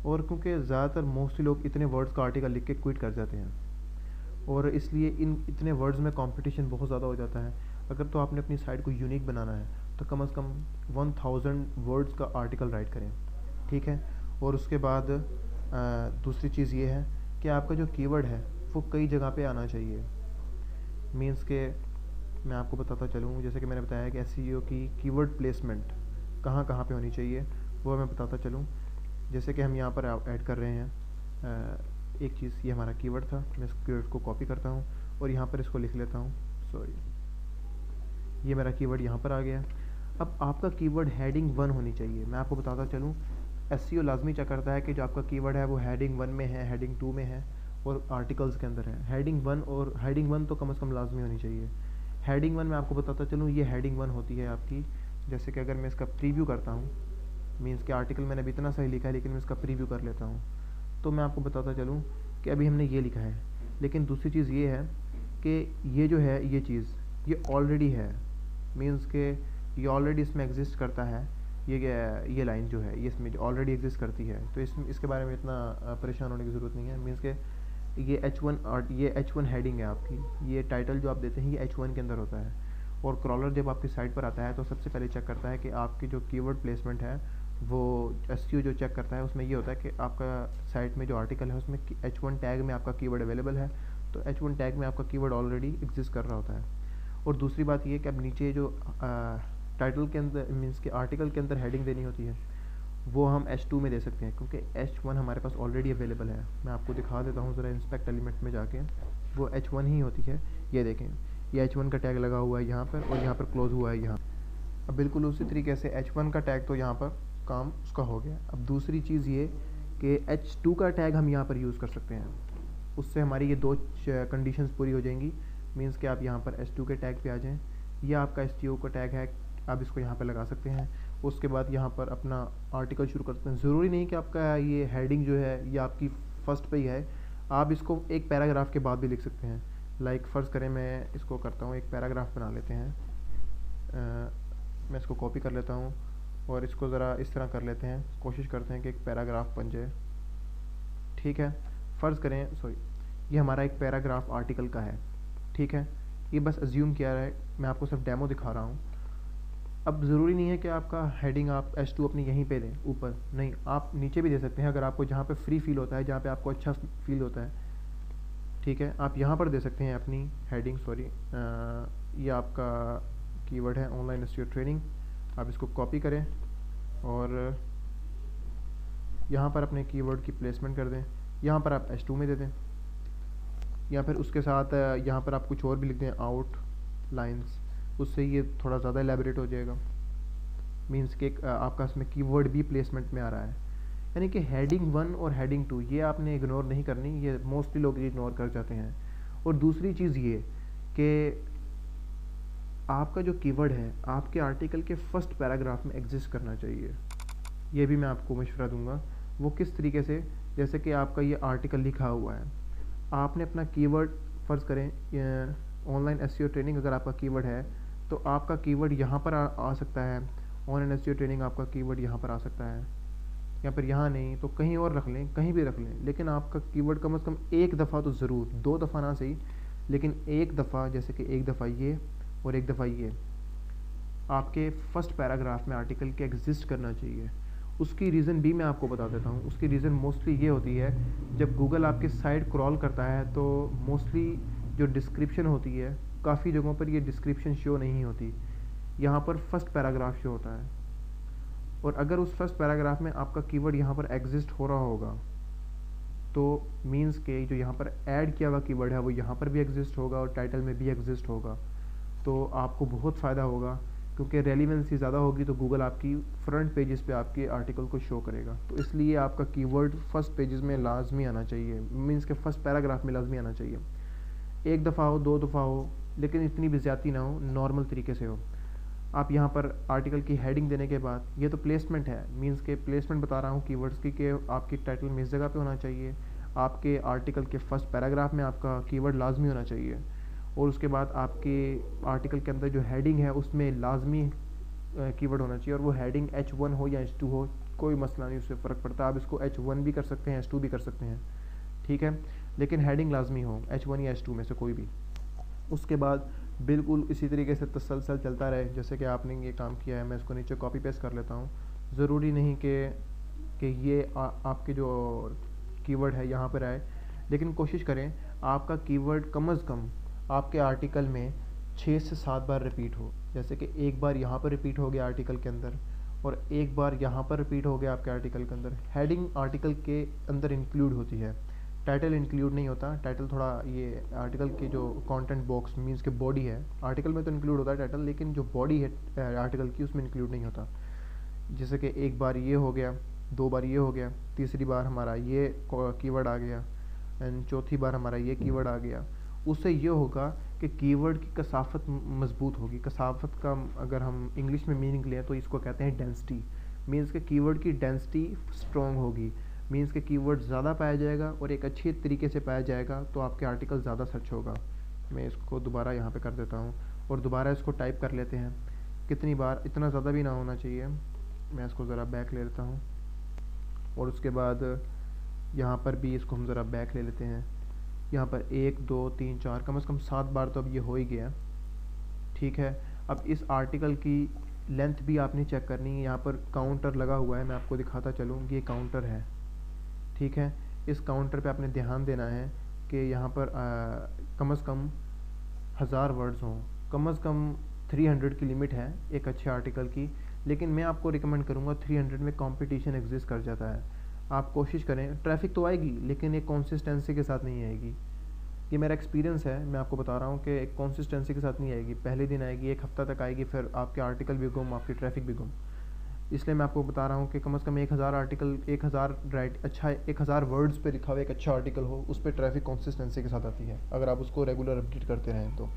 और क्योंकि ज़्यादातर मोस्टली लोग इतने वर्ड्स का आर्टिकल लिख के क्विट कर जाते हैं, और इसलिए इतने वर्ड्स में कंपटीशन बहुत ज़्यादा हो जाता है। अगर तो आपने अपनी साइट को यूनिक बनाना है तो कम से कम 1000 वर्ड्स का आर्टिकल राइट करें, ठीक है। और उसके बाद दूसरी चीज़ ये है कि आपका जो कीवर्ड है वो कई जगह पे आना चाहिए। मीन्स के मैं आपको बताता चलूँ, जैसे कि मैंने बताया कि एसईओ की कीवर्ड प्लेसमेंट कहाँ कहाँ पे होनी चाहिए, वो मैं बताता चलूँ। जैसे कि हम यहाँ पर ऐड कर रहे हैं एक चीज़, ये हमारा कीवर्ड था, मैं इस कीवर्ड को कॉपी करता हूँ और यहाँ पर इसको लिख लेता हूँ। सॉरी, ये मेरा कीवर्ड यहाँ पर आ गया। अब आपका कीवर्ड हेडिंग 1 होनी चाहिए। मैं आपको बताता चलूँ, एसईओ लाजमी चेक करता है कि जो आपका कीवर्ड है वो हेडिंग 1 में है, हेडिंग 2 में है और आर्टिकल्स के अंदर है। हेडिंग 1 और हेडिंग 1 तो कम से कम लाजमी होनी चाहिए। हेडिंग 1 मैं आपको बताता चलूँ, ये हेडिंग 1 होती है आपकी। जैसे कि अगर मैं इसका प्रीव्यू करता हूँ, मीन्स के आर्टिकल मैंने अभी इतना सही लिखा है लेकिन मैं इसका प्रीव्यू कर लेता हूँ, तो मैं आपको बताता चलूँ कि अभी हमने ये लिखा है, लेकिन दूसरी चीज़ ये है कि ये जो है ये चीज़ ये ऑलरेडी है। मीन्स के ये ऑलरेडी इसमें एग्जिस्ट करता है, ये लाइन जो है ये इसमें ऑलरेडी एग्जिस्ट करती है, तो इसके बारे में इतना परेशान होने की ज़रूरत नहीं है। मीन्स के ये H1 हेडिंग है आपकी, ये टाइटल जो आप देते हैं ये H1 के अंदर होता है। और क्रॉलर जब आपकी साइट पर आता है तो सबसे पहले चेक करता है कि आपकी जो कीवर्ड प्लेसमेंट है वो एसईओ जो चेक करता है उसमें ये होता है कि आपका साइट में जो आर्टिकल है उसमें H1 टैग में आपका कीवर्ड अवेलेबल है, तो H1 टैग में आपका कीवर्ड ऑलरेडी एग्जिस्ट कर रहा होता है। और दूसरी बात ये कि अब नीचे जो टाइटल के अंदर मीन्स के आर्टिकल के अंदर हेडिंग देनी होती है वो हम H2 में दे सकते हैं, क्योंकि H1 हमारे पास ऑलरेडी अवेलेबल है। मैं आपको दिखा देता हूँ ज़रा, इंस्पेक्ट एलिमेंट में जाके, वो H1 ही होती है। ये देखें, ये H1 का टैग लगा हुआ है यहाँ पर और यहाँ पर क्लोज हुआ है यहाँ। अब बिल्कुल उसी तरीके से H1 का टैग तो यहाँ पर काम उसका हो गया। अब दूसरी चीज़ ये कि H2 का टैग हम यहाँ पर यूज़ कर सकते हैं, उससे हमारी ये दो कंडीशंस पूरी हो जाएंगी। मीन्स कि आप यहाँ पर H2 के टैग पे आ जाएँ, ये आपका SEO का टैग है, आप इसको यहाँ पर लगा सकते हैं। उसके बाद यहाँ पर अपना आर्टिकल शुरू करते हैं। ज़रूरी नहीं कि आपका ये हेडिंग जो है ये आपकी फ़र्स्ट पे ही है, आप इसको एक पैराग्राफ के बाद भी लिख सकते हैं। लाइक फ़र्ज़ करें मैं इसको करता हूँ, एक पैराग्राफ बना लेते हैं, मैं इसको कॉपी कर लेता हूँ और इसको ज़रा इस तरह कर लेते हैं, कोशिश करते हैं कि एक पैराग्राफ बन जाए। ठीक है, फ़र्ज़ करें ये हमारा एक पैराग्राफ आर्टिकल का है। ठीक है, ये बस अज्यूम किया है, मैं आपको सिर्फ डेमो दिखा रहा हूँ। अब ज़रूरी नहीं है कि आपका हेडिंग आप H2 अपनी यहीं पे दें ऊपर, नहीं, आप नीचे भी दे सकते हैं अगर आपको जहाँ पे फ्री फील होता है, जहाँ पे आपको अच्छा फील होता है। ठीक है, आप यहाँ पर दे सकते हैं अपनी हेडिंग। सॉरी, ये आपका कीवर्ड है ऑनलाइन एसईओ ट्रेनिंग, आप इसको कॉपी करें और यहाँ पर अपने कीवर्ड की प्लेसमेंट कर दें। यहाँ पर आप H2 में दे दें, या फिर उसके साथ यहाँ पर आप कुछ और भी लिख दें, आउट लाइन्स, उससे ये थोड़ा ज़्यादा एलेबरेट हो जाएगा। मीन्स कि आपका इसमें कीवर्ड भी प्लेसमेंट में आ रहा है। यानी कि हेडिंग 1 और हेडिंग 2 ये आपने इग्नोर नहीं करनी, ये मोस्टली लोग इग्नोर कर जाते हैं। और दूसरी चीज़ ये कि आपका जो कीवर्ड है आपके आर्टिकल के फर्स्ट पैराग्राफ में एग्जिस्ट करना चाहिए। ये भी मैं आपको मशवरा दूंगा, वो किस तरीके से, जैसे कि आपका ये आर्टिकल लिखा हुआ है, आपने अपना कीवर्ड फ़र्ज़ करें ऑनलाइन एसईओ ट्रेनिंग अगर आपका कीवर्ड है तो आपका कीवर्ड यहाँ पर आ सकता है, ऑनलाइन एसईओ ट्रेनिंग आपका कीवर्ड यहाँ पर आ सकता है, या फिर यहाँ नहीं तो कहीं और रख लें, कहीं भी रख लें, लेकिन आपका कीवर्ड कम से कम एक दफ़ा तो ज़रूर, 2 दफ़ा ना सही लेकिन एक दफ़ा, जैसे कि एक दफ़ा ये और एक दफ़ा ये आपके फर्स्ट पैराग्राफ में आर्टिकल के एग्जिस्ट करना चाहिए। उसकी रीज़न भी मैं आपको बता देता हूँ। उसकी रीज़न मोस्टली ये होती है, जब गूगल आपकी साइट क्रॉल करता है तो मोस्टली जो डिस्क्रिप्शन होती है, काफ़ी जगहों पर ये डिस्क्रिप्शन शो नहीं होती, यहाँ पर फर्स्ट पैराग्राफ शो होता है। और अगर उस फर्स्ट पैराग्राफ में आपका कीवर्ड यहाँ पर एग्जिस्ट हो रहा होगा तो मीन्स के जो यहाँ पर ऐड किया हुआ कीवर्ड है वो यहाँ पर भी एग्जिस्ट होगा और टाइटल में भी एग्जिस्ट होगा, तो आपको बहुत फ़ायदा होगा, क्योंकि रेलिवेंसी ज़्यादा होगी तो गूगल आपकी फ्रंट पेजेस पे आपके आर्टिकल को शो करेगा। तो इसलिए आपका कीवर्ड फर्स्ट पेजेस में लाजमी आना चाहिए, मीन्स के फर्स्ट पैराग्राफ में लाजमी आना चाहिए। एक दफ़ा हो, 2 दफ़ा हो, लेकिन इतनी भी ज़्यादा ना हो, नॉर्मल तरीके से हो। आप यहाँ पर आर्टिकल की हेडिंग देने के बाद, ये तो प्लेसमेंट है, मींस के प्लेसमेंट बता रहा हूँ कीवर्ड्स की, कि आपकी टाइटल में इस जगह पे होना चाहिए, आपके आर्टिकल के फर्स्ट पैराग्राफ में आपका कीवर्ड लाजमी होना चाहिए, और उसके बाद आपके आर्टिकल के अंदर जो हेडिंग है उसमें लाजमी कीवर्ड होना चाहिए, और वो हेडिंग H1 हो या H2 हो, कोई मसला नहीं, उससे फ़र्क पड़ता है। आप इसको H1 भी कर सकते हैं, H2 भी कर सकते हैं, ठीक है, लेकिन हेडिंग लाजमी हो H1 या H2 में से कोई भी। उसके बाद बिल्कुल इसी तरीके से तसलसल चलता रहे, जैसे कि आपने ये काम किया है। मैं इसको नीचे कॉपी पेस्ट कर लेता हूँ। ज़रूरी नहीं कि ये आपके जो कीवर्ड है यहाँ पर आए, लेकिन कोशिश करें आपका कीवर्ड कम अज़ कम आपके आर्टिकल में 6 से 7 बार रिपीट हो। जैसे कि एक बार यहाँ पर रिपीट हो गया आर्टिकल के अंदर, और एक बार यहाँ पर रिपीट हो गया आपके आर्टिकल के अंदर। हेडिंग आर्टिकल के अंदर इंक्लूड होती है, टाइटल इंक्लूड नहीं होता। टाइटल थोड़ा ये आर्टिकल की जो कंटेंट बॉक्स मीन्स के बॉडी है, आर्टिकल में तो इंक्लूड होता है टाइटल, लेकिन जो बॉडी है आर्टिकल की उसमें इंक्लूड नहीं होता। जैसे कि एक बार ये हो गया, 2 बार ये हो गया, तीसरी बार हमारा ये कीवर्ड आ गया, एंड चौथी बार हमारा ये कीवर्ड आ गया। उससे ये होगा कि कीवर्ड की कसाफत मजबूत होगी। कसाफत का अगर हम इंग्लिश में मीनिंग लें तो इसको कहते हैं डेंसिटी। मीन्स के कीवर्ड की डेंसिटी स्ट्रॉन्ग होगी, मीन्स के कीवर्ड ज़्यादा पाया जाएगा और एक अच्छी तरीके से पाया जाएगा, तो आपके आर्टिकल ज़्यादा सर्च होगा। मैं इसको दोबारा यहाँ पे कर देता हूँ और दोबारा इसको टाइप कर लेते हैं। कितनी बार, इतना ज़्यादा भी ना होना चाहिए। मैं इसको ज़रा बैक ले लेता हूँ और उसके बाद यहाँ पर भी इसको हम ज़रा बैक ले लेते हैं। यहाँ पर 1 2 3 4 कम से कम 7 बार तो अब ये हो ही गया। ठीक है, अब इस आर्टिकल की लेंथ भी आपने चेक करनी है। यहाँ पर काउंटर लगा हुआ है, मैं आपको दिखाता चलूँ, ये काउंटर है। ठीक है, इस काउंटर पे आपने ध्यान देना है कि यहाँ पर कम से कम 1000 वर्ड्स हों, कम से कम 300 की लिमिट है एक अच्छे आर्टिकल की। लेकिन मैं आपको रिकमेंड करूँगा 300 में कंपटीशन एग्जिस्ट कर जाता है। आप कोशिश करें, ट्रैफिक तो आएगी लेकिन एक कंसिस्टेंसी के साथ नहीं आएगी। ये मेरा एक्सपीरियंस है, मैं आपको बता रहा हूँ कि एक कंसिस्टेंसी के साथ नहीं आएगी। पहले दिन आएगी, एक हफ्ता तक आएगी, फिर आपके आर्टिकल भी गुम, आपकी ट्रैफिक भी गुम। इसलिए मैं आपको बता रहा हूँ कि कम से कम 1000 आर्टिकल, 1000 राइट, अच्छा 1000 वर्ड्स पे लिखा हुआ एक अच्छा आर्टिकल हो, उस पर ट्रैफिक कंसिस्टेंसी के साथ आती है अगर आप उसको रेगुलर अपडेट करते रहें तो।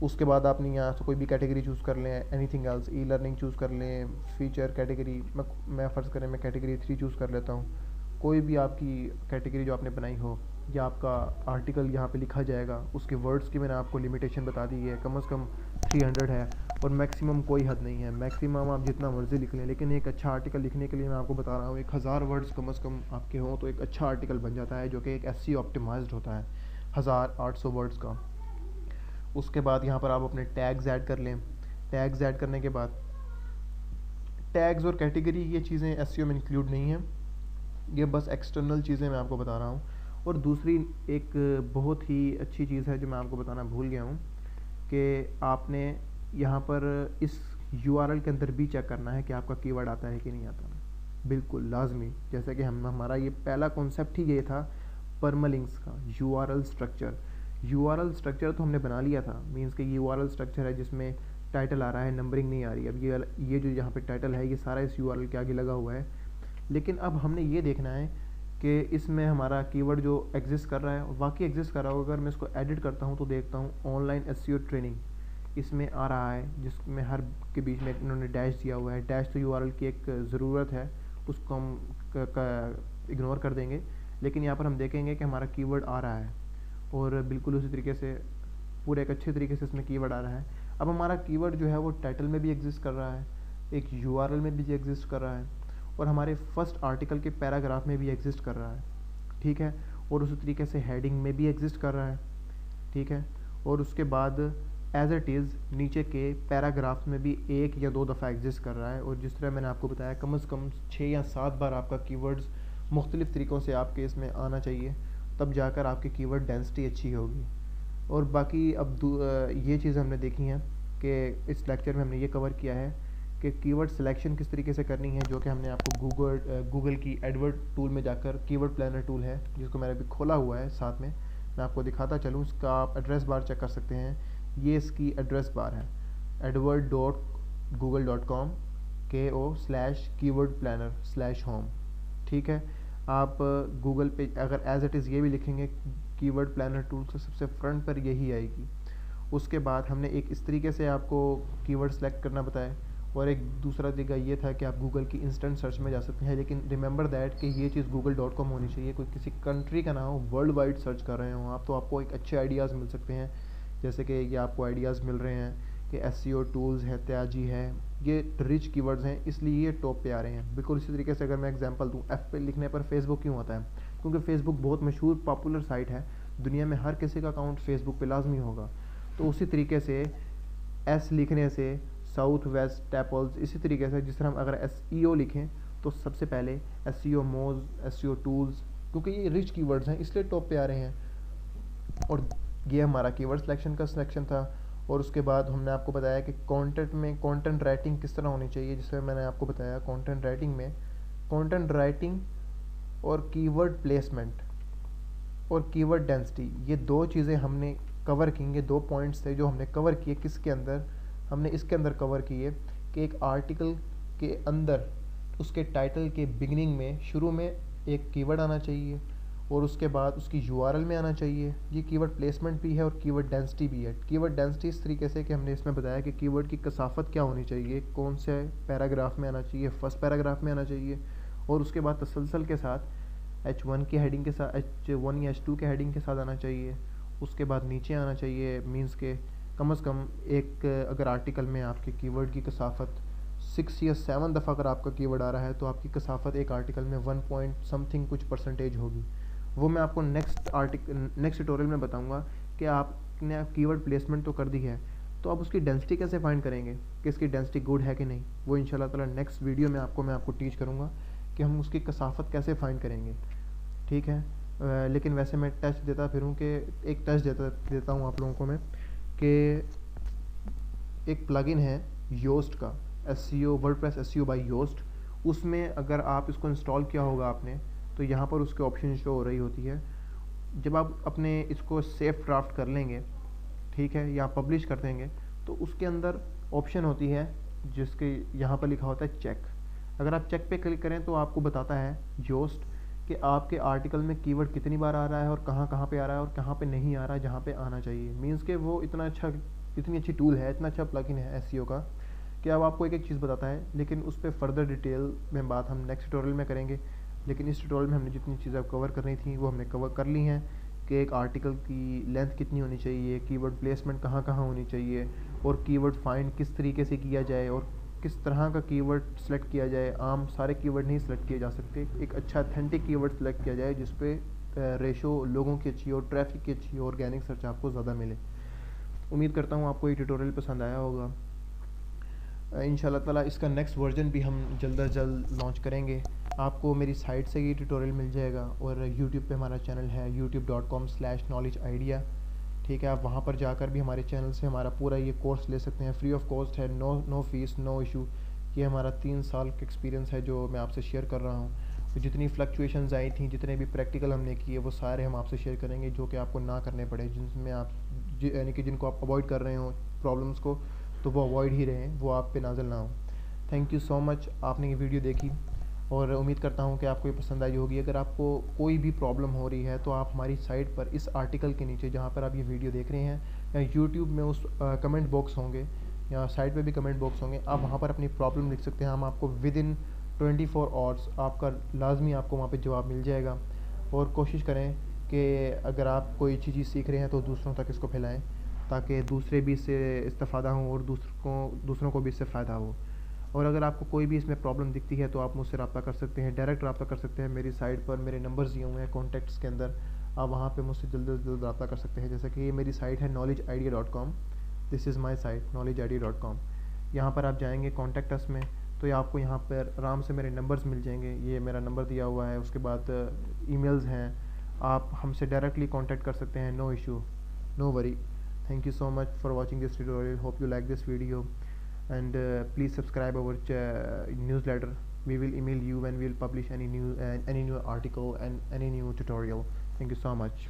उसके बाद आपने यहाँ से कोई भी कैटेगरी चूज़ कर लें, anything else, e learning choose कर लें, फीचर कैटेगरी, मैं फ़र्ज़ करें मैं कैटेगरी 3 चूज़ कर लेता हूँ। कोई भी आपकी कैटेगरी जो आपने बनाई हो, या आपका आर्टिकल यहाँ पे लिखा जाएगा, उसके वर्ड्स की मैंने आपको लिमिटेशन बता दी है, कम से कम 300 है और मैक्सिमम कोई हद नहीं है। मैक्सिमम आप जितना मर्ज़ी लिख लें, लेकिन एक अच्छा आर्टिकल लिखने के लिए मैं आपको बता रहा हूँ 1000 वर्ड्स कम से कम आपके हों तो एक अच्छा आर्टिकल बन जाता है, जो कि एक SEO ऑप्टिमाइज्ड होता है 1800 वर्ड्स का। उसके बाद यहाँ पर आप अपने टैग्स ऐड कर लें। टैग्स ऐड करने के बाद, टैग्स और कैटेगरी ये चीज़ें SEO में इंक्लूड नहीं हैं, ये बस एक्सटर्नल चीज़ें मैं आपको बता रहा हूँ। और दूसरी एक बहुत ही अच्छी चीज़ है जो मैं आपको बताना भूल गया हूँ कि आपने यहाँ पर इस URL के अंदर भी चेक करना है कि आपका कीवर्ड आता है कि नहीं आता। बिल्कुल लाजमी, जैसे कि हमारा ये पहला कॉन्सेप्ट ही ये था परमालिंक्स का, URL स्ट्रक्चर। URL स्ट्रक्चर तो हमने बना लिया था, मीन्स कि URL स्ट्रक्चर है जिसमें टाइटल आ रहा है, नंबरिंग नहीं आ रही। अब ये जो यहाँ पे टाइटल है ये सारा इस URL के आगे लगा हुआ है। लेकिन अब हमने ये देखना है कि इसमें हमारा कीवर्ड जो एग्जिस्ट कर रहा है वाकई एग्जिस्ट कर रहा हो। अगर मैं इसको एडिट करता हूँ तो देखता हूँ ऑनलाइन SEO ट्रेनिंग इसमें आ रहा है, जिसमें हर के बीच में इन्होंने डैश दिया हुआ है। डैश तो URL की एक ज़रूरत है, उसको हम इग्नोर कर देंगे। लेकिन यहाँ पर हम देखेंगे कि हमारा कीवर्ड आ रहा है और बिल्कुल उसी तरीके से पूरे एक अच्छे तरीके से इसमें कीवर्ड आ रहा है। अब हमारा कीवर्ड जो है वो टाइटल में भी एग्जिस्ट कर रहा है, एक URL में भी एग्जिस्ट कर रहा है और हमारे फर्स्ट आर्टिकल के पैराग्राफ में भी एग्जिस्ट कर रहा है। ठीक है, और उसी तरीके से हेडिंग में भी एग्जिस्ट कर रहा है। ठीक है, और उसके बाद एज इट इज़ नीचे के पैराग्राफ में भी 1 या 2 दफ़ा एग्जिस्ट कर रहा है। और जिस तरह मैंने आपको बताया कम से कम 6 या 7 बार आपका कीवर्ड्स मुख्तलिफ़ तरीक़ों से आपके इसमें आना चाहिए, तब जाकर आपकी कीवर्ड डेंसिटी अच्छी होगी। और बाकी अब ये चीज़ हमने देखी है कि इस लेक्चर में हमने ये कवर किया है कि कीवर्ड सिलेक्शन किस तरीके से करनी है, जो कि हमने आपको गूगल की एडवर्ड टूल में जाकर, कीवर्ड प्लानर टूल है जिसको मैंने अभी खोला हुआ है साथ में, मैं आपको दिखाता चलूँ। इसका आप एड्रेस बार चेक कर सकते हैं, ये इसकी एड्रेस बार है edward.google.com KO/keywordplanner/home। ठीक है, आप गूगल पे अगर एज इट इज़ ये भी लिखेंगे कीवर्ड प्लानर टूल से सबसे फ्रंट पर यही आएगी। उसके बाद हमने एक इस तरीके से आपको कीवर्ड सेलेक्ट करना बताया और एक दूसरा तरीका ये था कि आप गूगल की इंस्टेंट सर्च में जा सकते हैं। लेकिन रिमेंबर दैट कि ये चीज़ google.com होनी चाहिए, कोई किसी कंट्री का ना हो, वर्ल्ड वाइड सर्च कर रहे हो आप तो आपको एक अच्छे आइडियाज़ मिल सकते हैं। जैसे कि ये आपको आइडियाज़ मिल रहे हैं कि SEO टूल्स है, त्याजी है, ये रिच कीवर्ड्स हैं इसलिए ये टॉप पे आ रहे हैं। बिल्कुल इसी तरीके से अगर मैं एग्जांपल दूं, F पे लिखने पर फेसबुक क्यों आता है? क्योंकि फेसबुक बहुत मशहूर पॉपुलर साइट है, दुनिया में हर किसी का अकाउंट फेसबुक पे लाजमी होगा। तो उसी तरीके से S लिखने से साउथ वेस्ट टैपल्स, इसी तरीके से जिस तरह हम अगर SEO लिखें तो सबसे पहले SEO मोज, SEO टूल्स, क्योंकि ये रिच कीवर्ड्स हैं इसलिए टॉप पे आ रहे हैं। और ये हमारा कीवर्ड सिलेक्शन का सिलेक्शन था। और उसके बाद हमने आपको बताया कि कंटेंट में कंटेंट राइटिंग किस तरह होनी चाहिए, जिसमें मैंने आपको बताया कंटेंट राइटिंग में कंटेंट राइटिंग और कीवर्ड प्लेसमेंट और कीवर्ड डेंसिटी, ये दो चीज़ें हमने कवर की। ये दो पॉइंट्स थे जो हमने कवर किए। किसके अंदर? हमने इसके अंदर कवर किए कि एक आर्टिकल के अंदर उसके टाइटल के बिगिनिंग में, शुरू में एक कीवर्ड आना चाहिए और उसके बाद उसकी यूआरएल में आना चाहिए। ये कीवर्ड प्लेसमेंट भी है और कीवर्ड डेंसिटी भी है। कीवर्ड डेंसिटी इस तरीके से कि हमने इसमें बताया कि कीवर्ड की कसाफत क्या होनी चाहिए, कौन से पैराग्राफ में आना चाहिए, फर्स्ट पैराग्राफ में आना चाहिए, और उसके बाद तसलसल के साथ H1 की हेडिंग के साथ, H1 या H2 के हेडिंग के साथ आना चाहिए। उसके बाद नीचे आना चाहिए, मीन्स के कम से कम एक, अगर आर्टिकल में आपके कीवर्ड की कसाफत 6 या 7 दफ़ा अगर आपका कीवर्ड आ रहा है तो आपकी कसाफत एक आर्टिकल में 1 पॉइंट समथिंग कुछ परसेंटेज होगी। वो मैं आपको नेक्स्ट ट्यूटोरियल में बताऊंगा कि आपने कीवर्ड प्लेसमेंट तो कर दी है, तो अब उसकी डेंसिटी कैसे फाइंड करेंगे कि इसकी डेंसिटी गुड है कि नहीं। वो इंशाल्लाह ताला नेक्स्ट वीडियो में मैं आपको टीच करूँगा कि हम उसकी कसाफत कैसे फाइंड करेंगे, ठीक है। लेकिन वैसे मैं टच देता फिरूँ कि एक टच देता हूँ आप लोगों को मैं कि एक प्लगइन है योस्ट का, SEO WordPress SEO by Yoast. उसमें अगर आप इसको इंस्टॉल किया होगा आपने, तो यहाँ पर उसके ऑप्शन शो हो रही होती है। जब आप अपने इसको सेफ ड्राफ्ट कर लेंगे, ठीक है, या पब्लिश कर देंगे, तो उसके अंदर ऑप्शन होती है जिसके यहाँ पर लिखा होता है चेक। अगर आप चेक पे क्लिक करें तो आपको बताता है योस्ट कि आपके आर्टिकल में कीवर्ड कितनी बार आ रहा है और कहाँ कहाँ पे आ रहा है और कहाँ पे नहीं आ रहा है, जहाँ पे आना चाहिए। मीन्स के वो इतनी अच्छी टूल है, इतना अच्छा प्लगइन है SEO का कि अब आपको एक एक चीज़ बताता है। लेकिन उस पर फर्दर डिटेल में बात हम नेक्स्ट ट्यूटोरियल में करेंगे। लेकिन इस ट्यूटोरियल में हमने जितनी चीज़ें कवर करनी थी वो हमने कवर कर ली हैं कि एक आर्टिकल की लेंथ कितनी होनी चाहिए, कीवर्ड प्लेसमेंट कहाँ कहाँ होनी चाहिए, और कीवर्ड फाइंड किस तरीके से किया जाए और किस तरह का कीवर्ड सेलेक्ट किया जाए। आम सारे कीवर्ड नहीं सेलेक्ट किए जा सकते, एक अच्छा अथेंटिक कीवर्ड सेलेक्ट किया जाए जिस पे रेशो लोगों की अच्छी हो, ट्रैफिक की अच्छी हो, ऑर्गेनिक सर्च आपको ज़्यादा मिले। उम्मीद करता हूँ आपको ये ट्यूटोरियल पसंद आया होगा। इंशाल्लाह ताला इसका नेक्स्ट वर्जन भी हम जल्द अज जल्द लॉन्च करेंगे। आपको मेरी साइट से ये ट्यूटोरियल मिल जाएगा और यूट्यूब पे हमारा चैनल है youtube.com/knowledgeidea, ठीक है। आप वहाँ पर जाकर भी हमारे चैनल से हमारा पूरा ये कोर्स ले सकते हैं, फ्री ऑफ कॉस्ट है, नो फीस, नो इशू। ये हमारा 3 साल का एक्सपीरियंस है जो मैं आपसे शेयर कर रहा हूँ। तो जितनी फ्लक्चुएशंस आई थी, जितने भी प्रैक्टिकल हमने किए, वो सारे हम आपसे शेयर करेंगे जो कि आपको ना करने पड़े, जिनमें आप यानी कि जिनको आप अवॉइड कर रहे हो प्रॉब्लम्स को, तो वो अवॉइड ही रहें, वो आप पे नाज़िल ना हो। थैंक यू सो मच, आपने ये वीडियो देखी और उम्मीद करता हूँ कि आपको ये पसंद आई होगी। अगर आपको कोई भी प्रॉब्लम हो रही है तो आप हमारी साइट पर इस आर्टिकल के नीचे जहाँ पर आप ये वीडियो देख रहे हैं, या यूट्यूब में उस कमेंट बॉक्स होंगे या साइट पे भी कमेंट बॉक्स होंगे, आप वहाँ पर अपनी प्रॉब्लम लिख सकते हैं। हम आपको विदिन 24 आवर्स आपका लाजमी आपको वहाँ पर जवाब मिल जाएगा। और कोशिश करें कि अगर आप कोई चीज़ सीख रहे हैं तो दूसरों तक इसको फैलाएँ ताकि दूसरे भी इससे इस्तेफ़ादा हों और दूसरों को भी इससे फ़ायदा हो। और अगर आपको कोई भी इसमें प्रॉब्लम दिखती है तो आप मुझसे रब्ता कर सकते हैं, डायरेक्ट रब्ता कर सकते हैं। मेरी साइट पर मेरे नंबर्स दिए हुए हैं कॉन्टैक्ट्स के अंदर, आप वहाँ पे मुझसे जल्द से जल्द रब्ता कर सकते हैं। जैसे कि ये मेरी साइट है knowledgeidea.com, this is my site knowledgeidea.com। यहाँ पर आप जाएंगे कॉन्टैक्ट अस में, तो आपको यहाँ पर आराम से मेरे नंबर्स मिल जाएंगे। ये मेरा नंबर दिया हुआ है, उसके बाद ईमेल्स हैं, आप हमसे डायरेक्टली कॉन्टैक्ट कर सकते हैं, no issue, no worry. Thank you so much for watching this tutorial. Hope you like this video, and please subscribe our newsletter. We will email you when we will publish any new article and any new tutorial. Thank you so much.